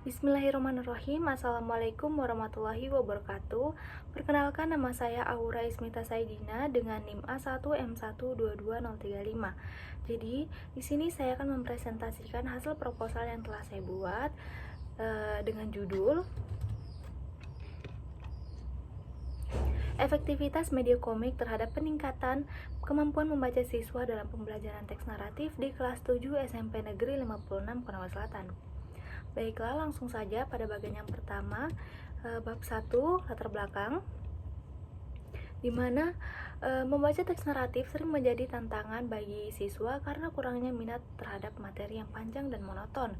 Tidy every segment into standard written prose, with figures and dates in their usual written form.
Bismillahirrahmanirrahim. Assalamualaikum warahmatullahi wabarakatuh. Perkenalkan, nama saya Aura Ismita Saidina dengan NIM A1M122035. Jadi, di sini saya akan mempresentasikan hasil proposal yang telah saya buat dengan judul Efektivitas media komik terhadap peningkatan kemampuan membaca siswa dalam pembelajaran teks naratif di kelas 7 SMP Negeri 56 Konawe Selatan. Baiklah, langsung saja pada bagian yang pertama, bab 1, latar belakang, di mana membaca teks naratif sering menjadi tantangan bagi siswa karena kurangnya minat terhadap materi yang panjang dan monoton,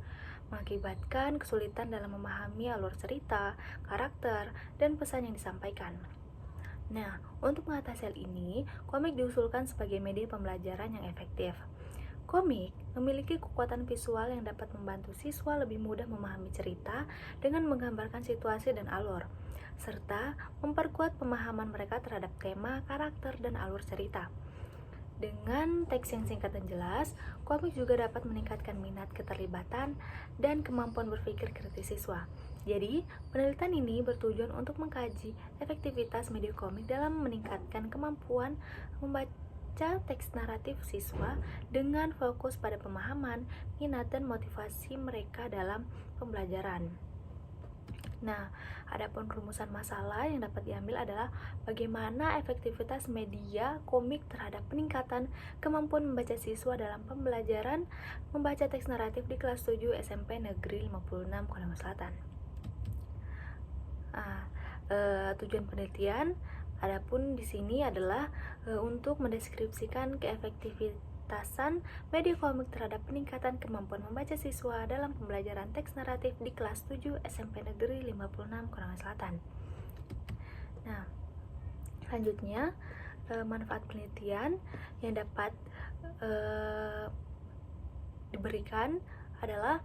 mengakibatkan kesulitan dalam memahami alur cerita, karakter, dan pesan yang disampaikan. Nah, untuk mengatasi hal ini, komik diusulkan sebagai media pembelajaran yang efektif. Komik memiliki kekuatan visual yang dapat membantu siswa lebih mudah memahami cerita dengan menggambarkan situasi dan alur, serta memperkuat pemahaman mereka terhadap tema, karakter, dan alur cerita. Dengan teks yang singkat dan jelas, komik juga dapat meningkatkan minat keterlibatan dan kemampuan berpikir kritis siswa. Jadi, penelitian ini bertujuan untuk mengkaji efektivitas media komik dalam meningkatkan kemampuan membaca teks naratif siswa dengan fokus pada pemahaman, minat, dan motivasi mereka dalam pembelajaran. Nah, adapun rumusan masalah yang dapat diambil adalah bagaimana efektivitas media komik terhadap peningkatan kemampuan membaca siswa dalam pembelajaran membaca teks naratif di kelas 7 SMP Negeri 56 Konawe Selatan. Tujuan penelitian adapun di sini adalah untuk mendeskripsikan keefektivitasan media komik terhadap peningkatan kemampuan membaca siswa dalam pembelajaran teks naratif di kelas 7 SMP Negeri 56 Konawe Selatan. Nah, selanjutnya manfaat penelitian yang dapat diberikan adalah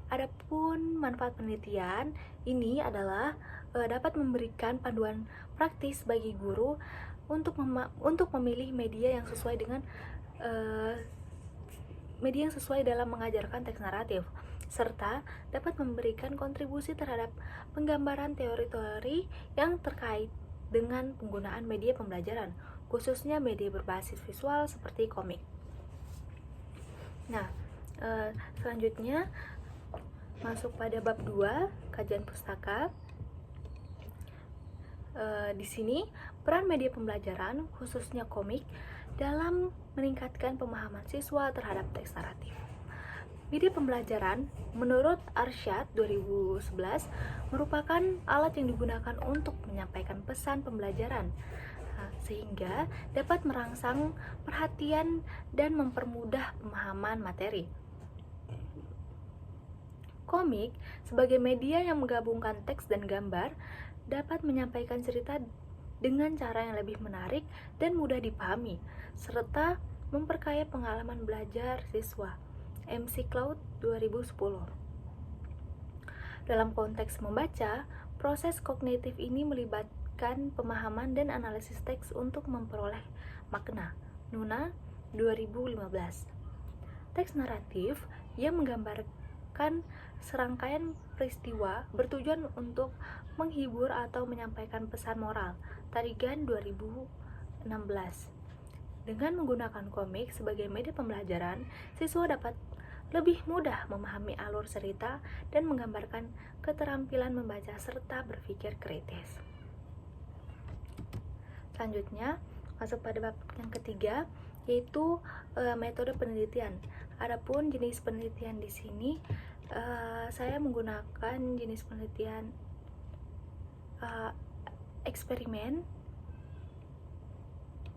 adapun manfaat penelitian ini adalah dapat memberikan panduan praktis bagi guru untuk memilih media yang sesuai dalam mengajarkan teks naratif, serta dapat memberikan kontribusi terhadap penggambaran teori-teori yang terkait dengan penggunaan media pembelajaran, khususnya media berbasis visual seperti komik. Nah, selanjutnya masuk pada bab 2, kajian pustaka. Di sini peran media pembelajaran khususnya komik dalam meningkatkan pemahaman siswa terhadap teks naratif. Media pembelajaran menurut Arsyad 2011 merupakan alat yang digunakan untuk menyampaikan pesan pembelajaran sehingga dapat merangsang perhatian dan mempermudah pemahaman materi. Komik sebagai media yang menggabungkan teks dan gambar dapat menyampaikan cerita dengan cara yang lebih menarik dan mudah dipahami, serta memperkaya pengalaman belajar siswa. McLeod 2010. Dalam konteks membaca, proses kognitif ini melibatkan pemahaman dan analisis teks untuk memperoleh makna. Nuna 2015. Teks naratif yang menggambarkan serangkaian peristiwa bertujuan untuk menghibur atau menyampaikan pesan moral. Tarigan 2016. Dengan menggunakan komik sebagai media pembelajaran, siswa dapat lebih mudah memahami alur cerita dan menggambarkan keterampilan membaca serta berpikir kritis. Selanjutnya, masuk pada bab yang ketiga, yaitu metode penelitian. Adapun jenis penelitian di sini saya menggunakan jenis penelitian eksperimen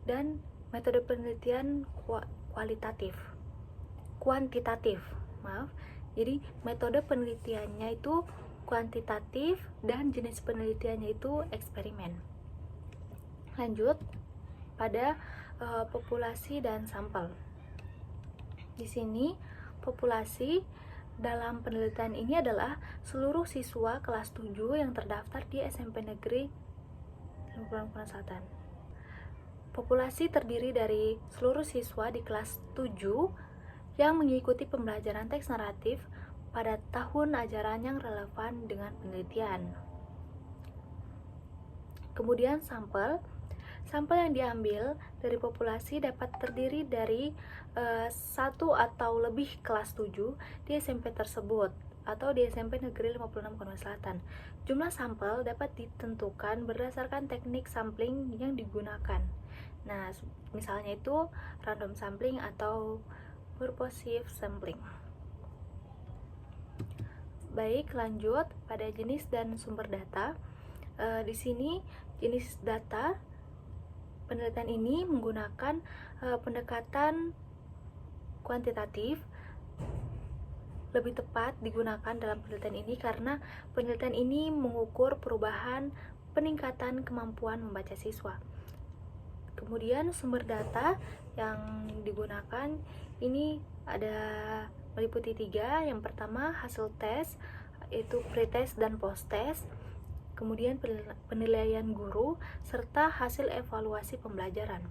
dan metode penelitian kuantitatif. Jadi metode penelitiannya itu kuantitatif dan jenis penelitiannya itu eksperimen. Lanjut pada populasi dan sampel. Di sini populasi dalam penelitian ini adalah seluruh siswa kelas 7 yang terdaftar di SMP Negeri 56 Konawe Selatan. Populasi terdiri dari seluruh siswa di kelas 7 yang mengikuti pembelajaran teks naratif pada tahun ajaran yang relevan dengan penelitian. Kemudian sampel yang diambil dari populasi dapat terdiri dari satu atau lebih kelas 7 di SMP tersebut atau di SMP Negeri 56 Kondow Selatan. Jumlah sampel dapat ditentukan berdasarkan teknik sampling yang digunakan. Nah, misalnya itu random sampling atau purposive sampling. Baik, lanjut pada jenis dan sumber data. Di sini jenis data penelitian ini menggunakan pendekatan kuantitatif. Lebih tepat digunakan dalam penelitian ini karena penelitian ini mengukur perubahan peningkatan kemampuan membaca siswa. Kemudian sumber data yang digunakan ini ada meliputi 3. Yang pertama hasil tes, yaitu pretest dan posttest. Kemudian penilaian guru serta hasil evaluasi pembelajaran.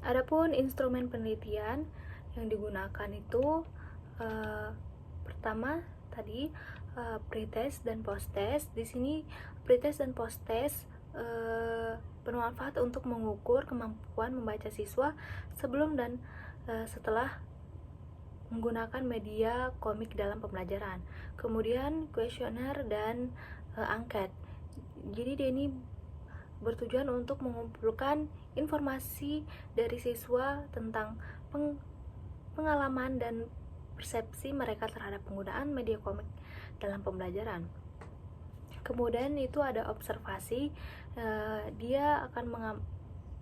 Adapun instrumen penelitian yang digunakan itu pertama tadi pretest dan posttest. Di sini pretest dan posttest bermanfaat untuk mengukur kemampuan membaca siswa sebelum dan setelah menggunakan media komik dalam pembelajaran. Kemudian kuesioner dan angket. Jadi dia ini bertujuan untuk mengumpulkan informasi dari siswa tentang pengalaman dan persepsi mereka terhadap penggunaan media komik dalam pembelajaran. Kemudian itu ada observasi.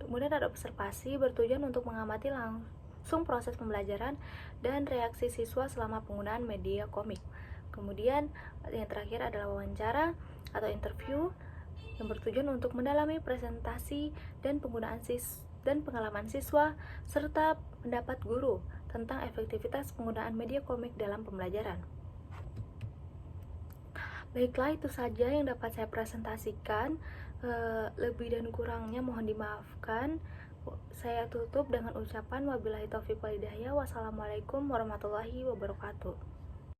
Kemudian ada observasi bertujuan untuk mengamati langsung proses pembelajaran dan reaksi siswa selama penggunaan media komik. Kemudian yang terakhir adalah wawancara atau interview yang bertujuan untuk mendalami presentasi dan pengalaman siswa serta pendapat guru tentang efektivitas penggunaan media komik dalam pembelajaran. Baiklah, itu saja yang dapat saya presentasikan. Lebih dan kurangnya mohon dimaafkan. Saya tutup dengan ucapan wabillahi taufiq wal hidayah. Wassalamualaikum warahmatullahi wabarakatuh.